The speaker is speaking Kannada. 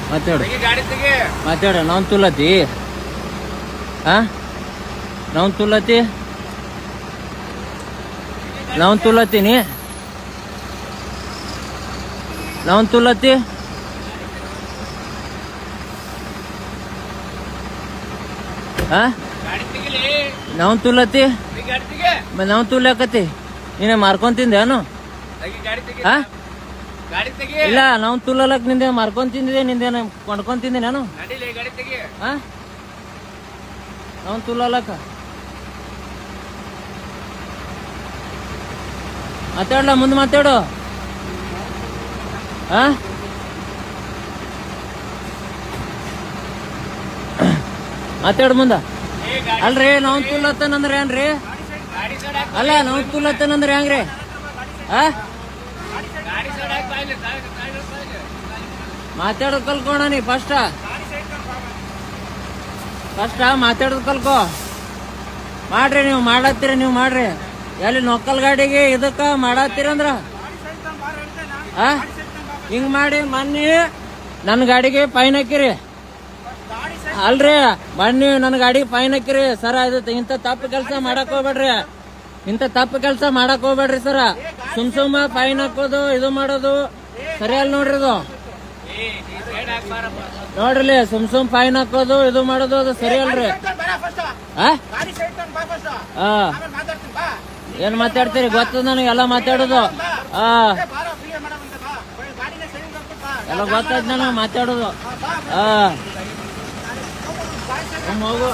ಮಾತಾಡು ಮಾತಾಡ ನಾವು ತುಲತಿ ನಾವು ತುಲತಿ ನಾವು ತುಲತೀನಿ ನಾವು ತುಲತಿ ನಾವು ತುಲತಿ ನಾವು ತುಲಕತಿ ನೀನೇ ಮಾರ್ಕೊಂತಿಂದೇನು ಇಲ್ಲ ನಾವು ತುಲಕ್ ನಿಂದೆ ಮಾರ್ಕೊಂತಿಂದಿದೆ ನಿಂದೇನು ಕೊಂಡ್ಕೊಂತಿದ್ದೆ ನಾನು ನಾವು ತುಲಕ ಮಾತಾಡ್ಲ ಮುಂದೆ ಮಾತಾಡು ಮಾತಾಡು ಮುಂದ ಅಲ್ರಿ ನಾವು ತುಲತ್ತನಂದ್ರೆ ಏನ್ರಿ ಅಲ್ಲ ನಾವು ತುಲತ್ತನಂದ್ರೆ ಹೆಂಗ್ರಿ ಮಾತಾಡೋದು ಕಲ್ಕೋಣ ನೀ ಫಸ್ಟ್ ಮಾತಾಡೋದು ಕಲ್ಕೋ ಮಾಡ್ರಿ ನೀವು ಮಾಡತ್ತೀರಿ ನೀವು ಮಾಡ್ರಿ ಎಲ್ಲಿ ನೊಕ್ಕಲ್ ಗಾಡಿಗೆ ಇದಕ್ಕ ಮಾಡತ್ತೀರಂದ್ರ ಹಿಂಗ್ ಮಾಡಿ ಮೊನ್ನೆ ನನ್ನ ಗಾಡಿಗೆ ಫೈನ್ ಹಾಕಿರಿ ಅಲ್ರಿ ಮೊನ್ನೆ ನನ್ನ ಗಾಡಿಗೆ ಫೈನ್ ಹಾಕಿರಿ ಸರ ಇದು ಇಂಥ ತಪ್ಪು ಕೆಲಸ ಮಾಡಕ್ ಹೋಗ್ಬೇಡ್ರಿ ಇಂಥ ತಪ್ಪು ಕೆಲಸ ಮಾಡಕ್ ಹೋಗ್ಬೇಡ್ರಿ ಸರ ಸುಮ್ಮ ಫೈನ್ ಹಾಕೋದು ಇದು ಮಾಡೋದು ಸರಿ ಅಲ್ಲ ನೋಡ್ರಿ ಇದು ನೋಡ್ರಿ ಸುಮ್ ಫೈನ್ ಹಾಕೋದು ಇದು ಮಾಡೋದು ಅದು ಸರಿ ಅಲ್ರಿ ಏನ್ ಮಾತಾಡ್ತೀರಿ ಗೊತ್ತದ ನನಗೆ ಎಲ್ಲ ಮಾತಾಡೋದು ಎಲ್ಲ ಗೊತ್ತಾಯ್ತು ನನಗೆ ಮಾತಾಡೋದು ಹೋಗು